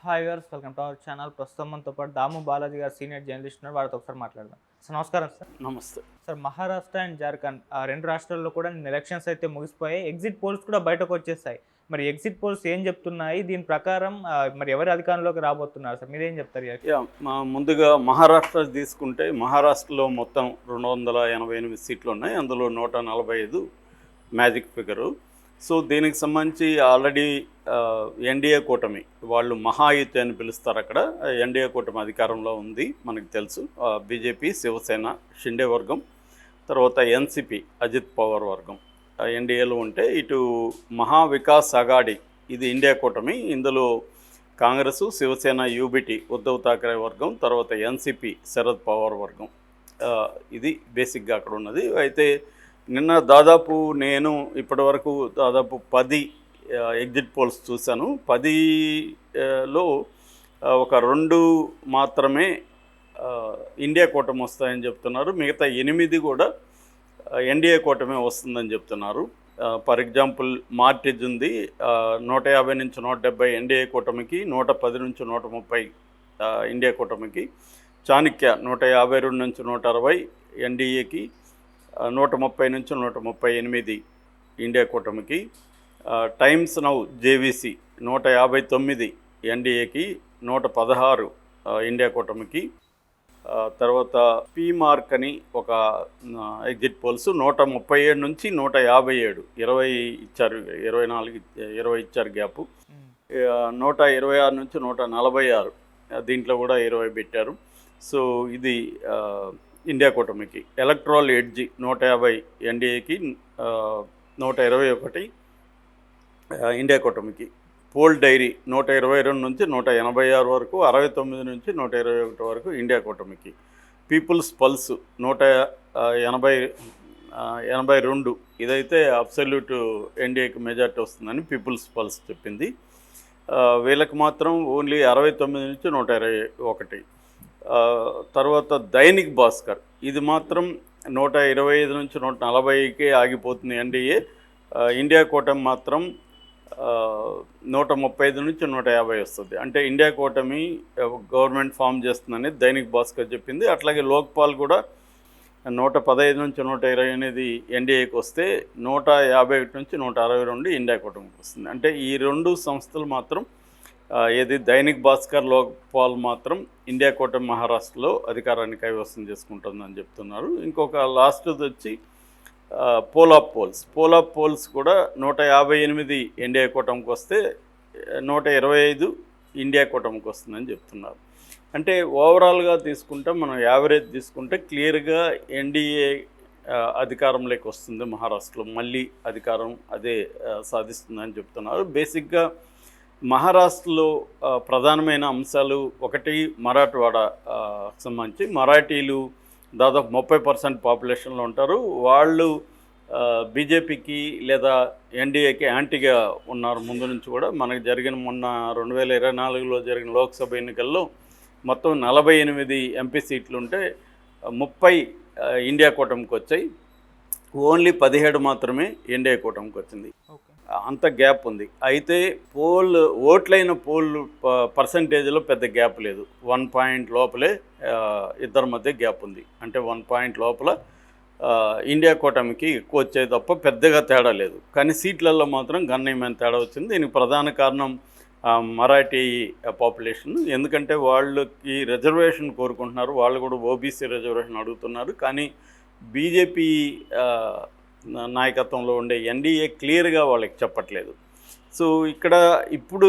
Hi viewers, welcome to our channel. ప్రస్తుతం మనతో పాటు దాము బాలాజీ గారు సీనియర్ జర్నలిస్ట్ ఉన్నారు. వారితో ఒకసారి మాట్లాడదాం. సార్ నమస్కారం. సార్ నమస్తే. సార్ మహారాష్ట్ర అండ్ జార్ఖండ్ ఆ రెండు రాష్ట్రాల్లో కూడా నిన్న ఎలక్షన్స్ అయితే ముగిసిపోయాయి. ఎగ్జిట్ పోల్స్ కూడా బయటకు వచ్చేసాయి. మరి ఎగ్జిట్ పోల్స్ ఏం చెప్తున్నాయి? దీని ప్రకారం మరి ఎవరు అధికారంలోకి రాబోతున్నారు? సార్ మీరేం చెప్తారు? ముందుగా మహారాష్ట్ర తీసుకుంటే మహారాష్ట్రలో మొత్తం 288 సీట్లు ఉన్నాయి. అందులో 145 మ్యాజిక్ ఫిగరు. సో దీనికి సంబంధించి ఆల్రెడీ ఎన్డీఏ కూటమి వాళ్ళు మహాయుతి అని పిలుస్తారు. అక్కడ ఎన్డీఏ కూటమి అధికారంలో ఉంది మనకు తెలుసు. బీజేపీ, శివసేన, షిండే వర్గం, తర్వాత ఎన్సిపి, అజిత్ పవార్ వర్గం ఎన్డీఏలో ఉంటే, ఇటు మహావికాస్ అఘాడి ఇది ఇండియా కూటమి. ఇందులో కాంగ్రెసు, శివసేన, యూబిటి ఉద్ధవ్ ఠాక్రే వర్గం, తర్వాత ఎన్సిపి శరద్ పవార్ వర్గం. ఇది బేసిక్గా అక్కడ ఉన్నది. అయితే నిన్న దాదాపు నేను ఇప్పటివరకు దాదాపు 10 ఎగ్జిట్ పోల్స్ చూశాను. 10లో ఒక 2 మాత్రమే ఇండియా కూటమి వస్తాయని చెప్తున్నారు. మిగతా 8 కూడా ఎన్డీఏ కూటమి వస్తుందని చెప్తున్నారు. ఫర్ ఎగ్జాంపుల్ మార్టిజ్ ఉంది, 150 నుంచి 170 ఎన్డీఏ కూటమికి, 110 నుంచి 130 ఇండియా కూటమికి. చాణక్య 152 నుంచి 160 ఎన్డీఏకి, 130 నుంచి 138 ఇండియా కూటమికి. టైమ్స్ నౌ జేవీసీ 159 ఎన్డీఏకి, 116 ఇండియా కూటమికి. తర్వాత పీ మార్క్ అని ఒక ఎగ్జిట్ పోల్స్ 137 నుంచి 157, 20 ఇచ్చారు, 20 ఇచ్చారు గ్యాపు. 126 నుంచి 146 దీంట్లో కూడా 20 పెట్టారు. సో ఇది ఇండియా కూటమికి. ఎలక్ట్రల్ ఎడ్జి 150 ఎన్డీఏకి, 121 ఇండియా కూటమికి. పోల్ డైరీ 122 నుంచి 186 వరకు, 69 నుంచి 121 వరకు ఇండియా కూటమికి. పీపుల్స్ పల్స్ 182 ఇదైతే అబ్సల్యూట్ ఎన్డీఏకి మెజార్టీ వస్తుందని పీపుల్స్ పల్స్ చెప్పింది. వీళ్ళకి మాత్రం ఓన్లీ 69 నుంచి 121. తర్వాత దైనిక్ భాస్కర్ ఇది మాత్రం 125 నుంచి 140కే ఆగిపోతుంది ఎన్డీఏ. ఇండియా కూటమి మాత్రం 135 నుంచి 150 వస్తుంది. అంటే ఇండియా కూటమి గవర్నమెంట్ ఫామ్ చేస్తుందని దైనిక్ భాస్కర్ చెప్పింది. అట్లాగే లోక్పాల్ కూడా 115 నుంచి 128 ఎన్డీఏకి వస్తే, 151 నుంచి 162 ఇండియా కూటమికి వస్తుంది. అంటే ఈ 2 సంస్థలు మాత్రం ఏది దైనిక్ భాస్కర్, లోక్పాల్ మాత్రం ఇండియా కూటమి మహారాష్ట్రలో అధికారాన్ని కైవసం చేసుకుంటుందని చెప్తున్నారు. ఇంకొక లాస్ట్ వచ్చి పోలాప్ పోల్స్ కూడా 158 ఎన్డీఏ కూటమికి వస్తే, 125 ఇండియా కూటమికి వస్తుందని చెప్తున్నారు. అంటే ఓవరాల్గా తీసుకుంటే, మనం యావరేజ్ తీసుకుంటే క్లియర్గా ఎన్డీఏ అధికారంలోకి వస్తుంది మహారాష్ట్రలో. మళ్ళీ అధికారం అదే సాధిస్తుందని చెప్తున్నారు. బేసిక్గా మహారాష్ట్రలో ప్రధానమైన అంశాలు ఒకటి మరాఠవాడ సంబంధించి. మరాఠీలు దాదాపు 30% పాపులేషన్లో ఉంటారు. వాళ్ళు బీజేపీకి లేదా ఎన్డీఏకి యాంటీగా ఉన్నారు ముందు నుంచి కూడా. మనకు జరిగిన మొన్న 2024లో జరిగిన లోక్సభ ఎన్నికల్లో మొత్తం 48 ఎంపీ సీట్లు ఉంటే 30 ఇండియా కూటమికి వచ్చాయి. ఓన్లీ 17 మాత్రమే ఎన్డీఏ కూటమికి వచ్చింది. అంత గ్యాప్ ఉంది. అయితే ఓట్లైన పర్సంటేజ్లో పెద్ద గ్యాప్ లేదు. 1 పాయింట్ లోపలే ఇద్దరి మధ్య గ్యాప్ ఉంది. అంటే 1 పాయింట్ లోపల ఇండియా కూటమికి ఎక్కువ వచ్చేది తప్ప పెద్దగా తేడా లేదు. కానీ సీట్లలో మాత్రం గణనీయమైన తేడా వచ్చింది. దీనికి ప్రధాన కారణం మరాఠీ పాపులేషన్. ఎందుకంటే వాళ్ళకి రిజర్వేషన్ కోరుకుంటున్నారు. వాళ్ళు కూడా ఓబీసీ రిజర్వేషన్ అడుగుతున్నారు. కానీ బీజేపీ నాయకత్వంలో ఉండే ఎన్డీఏ క్లియర్గా వాళ్ళకి చెప్పట్లేదు. సో ఇక్కడ ఇప్పుడు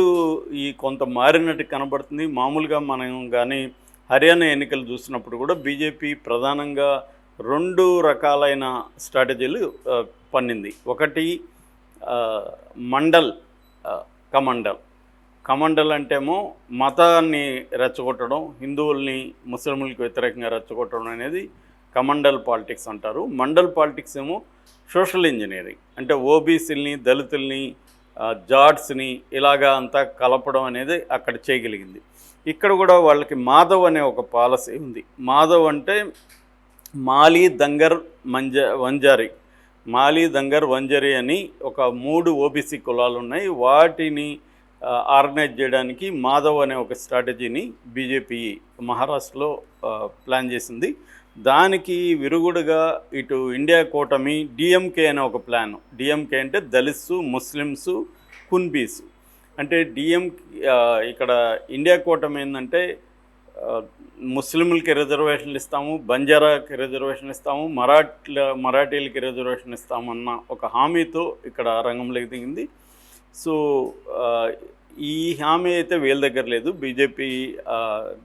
ఈ కొంత మారినట్టు కనబడుతుంది. మామూలుగా మనం కానీ హర్యానా ఎన్నికలు చూసినప్పుడు కూడా బీజేపీ ప్రధానంగా 2 రకాలైన స్ట్రాటజీలు పన్నింది. ఒకటి కమండల్ అంటేమో మతాన్ని రెచ్చగొట్టడం, హిందువుల్ని ముస్లింలకు వ్యతిరేకంగా రెచ్చగొట్టడం అనేది కమండల్ పాలిటిక్స్ అంటారు. మండల్ పాలిటిక్స్ ఏమో సోషల్ ఇంజనీరింగ్, అంటే ఓబీసీలని, దళితుల్ని, జాట్స్ని ఇలాగా అంతా కలపడం అనేది అక్కడ చేయగలిగింది. ఇక్కడ కూడా వాళ్ళకి మాధవ్ అనే ఒక పాలసీ ఉంది. మాధవ్ అంటే మాలీ, దంగర్, వంజారీ అని ఒక 3 ఓబీసీ కులాలు ఉన్నాయి. వాటిని ఆర్గనైజ్ చేయడానికి మాధవ్ అనే ఒక స్ట్రాటజీని బీజేపీ మహారాష్ట్రలో ప్లాన్ చేసింది. దానికి విరుగుడుగా ఇటు ఇండియా కూటమి డిఎంకే అనే ఒక ప్లాన్. డిఎంకే అంటే దళిత్స్, ముస్లిమ్స్, కున్బీస్. అంటే ఇక్కడ ఇండియా కూటమి ఏంటంటే ముస్లింలకి రిజర్వేషన్లు ఇస్తాము, బంజారాకి రిజర్వేషన్ ఇస్తాము, మరాఠీలకి రిజర్వేషన్ ఇస్తామన్న ఒక హామీతో ఇక్కడ రంగంలోకి దిగింది. సో ఈ హామీ అయితే వీళ్ళ దగ్గర లేదు, బీజేపీ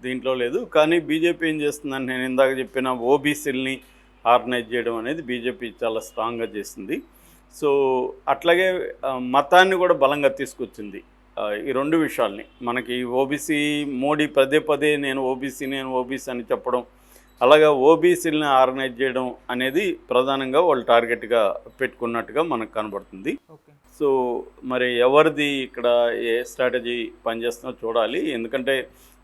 దీంట్లో లేదు. కానీ బీజేపీ ఏం చేస్తుందని నేను ఇందాక చెప్పిన ఓబీసీలని ఆర్గనైజ్ చేయడం అనేది బీజేపీ చాలా స్ట్రాంగ్గా చేసింది. సో అట్లాగే మతాన్ని కూడా బలంగా తీసుకొచ్చింది. ఈ రెండు విషయాల్ని మనకి ఓబీసీ మోడీ పదే నేను ఓబీసీ అని చెప్పడం, అలాగా ఓబీసీలని ఆర్గనైజ్ చేయడం అనేది ప్రధానంగా వాళ్ళు టార్గెట్గా పెట్టుకున్నట్టుగా మనకు కనబడుతుంది. సో మరి ఎవరిది ఇక్కడ ఏ స్ట్రాటజీ పనిచేస్తుందో చూడాలి. ఎందుకంటే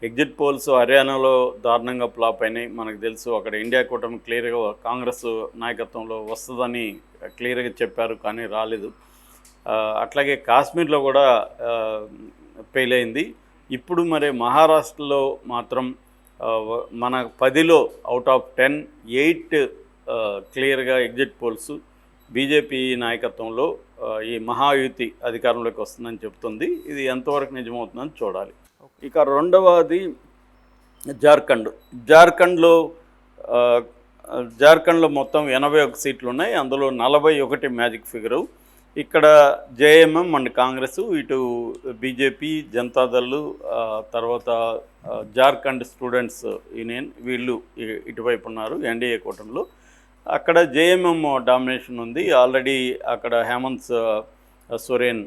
ఎగ్జిట్ పోల్స్ హర్యానాలో దారుణంగా ఫ్లాప్ అయినాయి మనకు తెలుసు. అక్కడ ఇండియా కూటమి క్లియర్గా కాంగ్రెస్ నాయకత్వంలో వస్తుందని క్లియర్గా చెప్పారు, కానీ రాలేదు. అట్లాగే కాశ్మీర్లో కూడా ఫెయిల్ అయింది. ఇప్పుడు మరి మహారాష్ట్రలో మాత్రం మన 10లో అవుట్ ఆఫ్ 10 8 క్లియర్గా ఎగ్జిట్ పోల్స్ బీజేపీ నాయకత్వంలో ఈ మహాయుతి అధికారంలోకి వస్తుందని చెప్తుంది. ఇది ఎంతవరకు నిజమవుతుందని చూడాలి. ఇక రెండవది జార్ఖండ్లో మొత్తం 81 సీట్లు ఉన్నాయి. అందులో 41 మ్యాజిక్ ఫిగరు. ఇక్కడ జేఎంఎం అండ్ కాంగ్రెస్, ఇటు బీజేపీ, జనతాదళ్, తర్వాత జార్ఖండ్ స్టూడెంట్స్ యూనియన్, వీళ్ళు ఇటువైపు ఉన్నారు ఎన్డీఏ కూటమిలో. అక్కడ జేఎంఎం డామినేషన్ ఉంది. ఆల్రెడీ అక్కడ హేమంత్ సోరెన్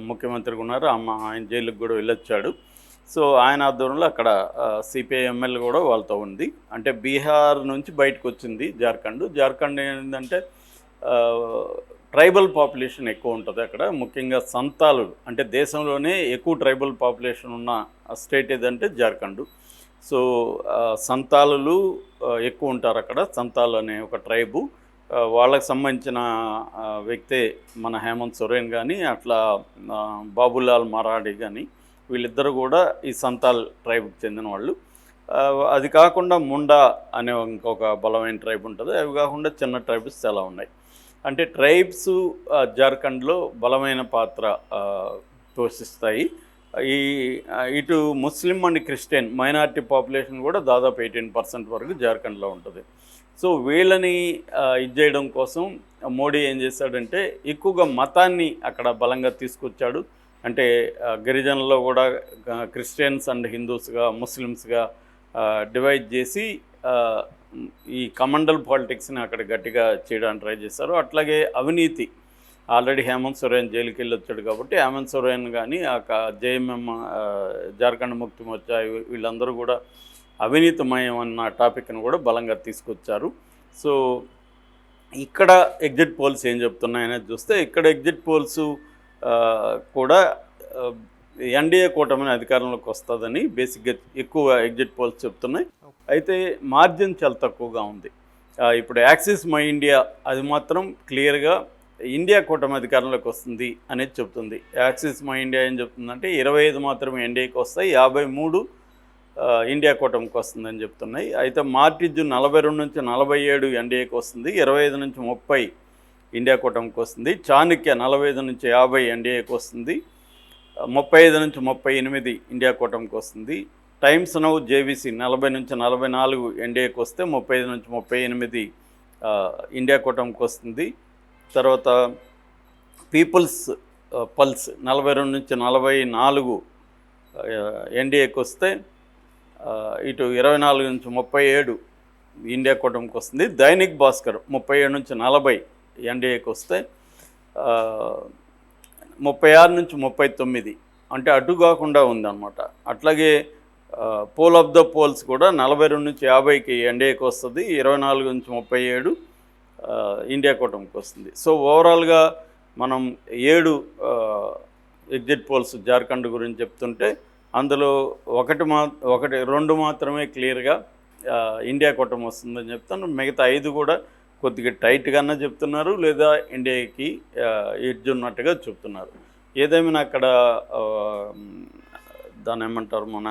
ముఖ్యమంత్రిగా ఉన్నారు. ఆయన జైలుకి కూడా వెళ్ళొచ్చాడు. సో ఆయన ఆధ్వర్యంలో అక్కడ సిపిఐ ఎమ్మెల్యే కూడా వాళ్ళతో ఉంది. అంటే బీహార్ నుంచి బయటకు వచ్చింది జార్ఖండ్ ఏంటంటే ట్రైబల్ పాపులేషన్ ఎక్కువ ఉంటుంది అక్కడ. ముఖ్యంగా సంతాలు, అంటే దేశంలోనే ఎక్కువ ట్రైబల్ పాపులేషన్ ఉన్న స్టేట్ ఏదంటే జార్ఖండ్. సో సంతాలు ఎక్కువ ఉంటారు అక్కడ. సంతాల్ అనే ఒక ట్రైబు, వాళ్ళకి సంబంధించిన వ్యక్తే మన హేమంత్ సోరెన్ కానీ, అట్లా బాబులాల్ మరాఠీ కానీ, వీళ్ళిద్దరూ కూడా ఈ సంతాల్ ట్రైబ్కి చెందిన వాళ్ళు. అది కాకుండా ముండా అనే ఇంకొక బలమైన ట్రైబ్ ఉంటుంది. అవి కాకుండా చిన్న ట్రైబ్స్ చాలా ఉన్నాయి. అంటే ట్రైబ్స్ జార్ఖండ్లో బలమైన పాత్ర పోషిస్తాయి. ఇటు Muslim and Christian minority population కూడా దాదాపు 18% వరకు జార్ఖండ్లో ఉంటుంది. సో వీళ్ళని ఇది చేయడం కోసం మోడీ ఏం చేశాడంటే ఎక్కువగా మతాన్ని అక్కడ బలంగా తీసుకొచ్చాడు. అంటే గిరిజనుల్లో కూడా క్రిస్టియన్స్ అండ్ హిందూస్గా, ముస్లిమ్స్గా డివైడ్ చేసి ఈ కమండల్ పాలిటిక్స్ని అక్కడ గట్టిగా చేయడానికి ట్రై చేశారు. అట్లాగే అవినీతి, ఆల్రెడీ హేమంత్ సోరెన్ జైలుకి వెళ్ళి వచ్చాడు కాబట్టి హేమంత్ సోరెన్ కానీ జేఎంఎం జార్ఖండ్ ముక్తి మోర్చా వీళ్ళందరూ కూడా అవినీతిమయం అన్న టాపిక్ను కూడా బలంగా తీసుకొచ్చారు. సో ఇక్కడ ఎగ్జిట్ పోల్స్ ఏం చెప్తున్నాయనేది చూస్తే, ఇక్కడ ఎగ్జిట్ పోల్స్ కూడా ఎన్డీఏ కూటమిని అధికారంలోకి వస్తుందని బేసిక్గా ఎక్కువ ఎగ్జిట్ పోల్స్ చెప్తున్నాయి. అయితే మార్జిన్ చాలా తక్కువగా ఉంది. ఇప్పుడు యాక్సిస్ మై ఇండియా అది మాత్రం క్లియర్గా ఇండియా కూటమి అధికారంలోకి వస్తుంది అనేది చెప్తుంది. యాక్సిస్ మై ఇండియా ఏం చెప్తుందంటే 25 మాత్రమే ఎన్డీఏకి వస్తాయి, 53 ఇండియా కూటమికి వస్తుందని చెప్తున్నాయి. అయితే మార్టిజ్ 42 నుంచి 47 ఎన్డీఏకి వస్తుంది, 25 నుంచి 30 ఇండియా కూటమికి వస్తుంది. చాణక్య 45 నుంచి 50 ఎన్డీఏకి వస్తుంది, 35 నుంచి 38 ఇండియా కూటమికి వస్తుంది. టైమ్స్ నౌ జేవీసీ 40 నుంచి 44 ఎన్డీఏకి వస్తే 35 నుంచి 38 ఇండియా కూటమికి వస్తుంది. తర్వాత పీపుల్స్ పల్స్ 42 నుంచి 44 ఎన్డీఏకి వస్తే ఇటు 24 నుంచి 37 ఇండియా కూటమికి వస్తుంది. దైనిక్ భాస్కర్ 37 నుంచి 40 ఎన్డీఏకి వస్తే 36 నుంచి 39 అంటే అటు కాకుండా ఉందన్నమాట. అట్లాగే పోల్ ఆఫ్ ద పోల్స్ కూడా 42 నుంచి 50కి ఎన్డీఏకి వస్తుంది, 24 నుంచి 37 ఇండియా కూటమికి వస్తుంది. సో ఓవరాల్గా మనం 7 ఎగ్జిట్ పోల్స్ జార్ఖండ్ గురించి చెప్తుంటే అందులో 2 మాత్రమే క్లియర్గా ఇండియా కూటమి వస్తుందని చెప్తాను. మిగతా 5 కూడా కొద్దిగా టైట్గానే చెప్తున్నారు, లేదా ఇండియాకి ఎడ్జ్ ఉన్నట్టుగా చెప్తున్నారు. ఏదేమైనా అక్కడ దాన్ని ఏమంటారు మన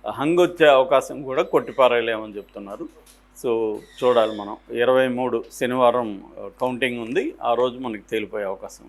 హంగ్ వచ్చే అవకాశం కూడా కొట్టిపారేయలేమని చెప్తున్నారు. సో చూడాలి మనం. 23 శనివారం కౌంటింగ్ ఉంది, ఆ రోజు మనకి తేలిపోయే అవకాశం ఉంది.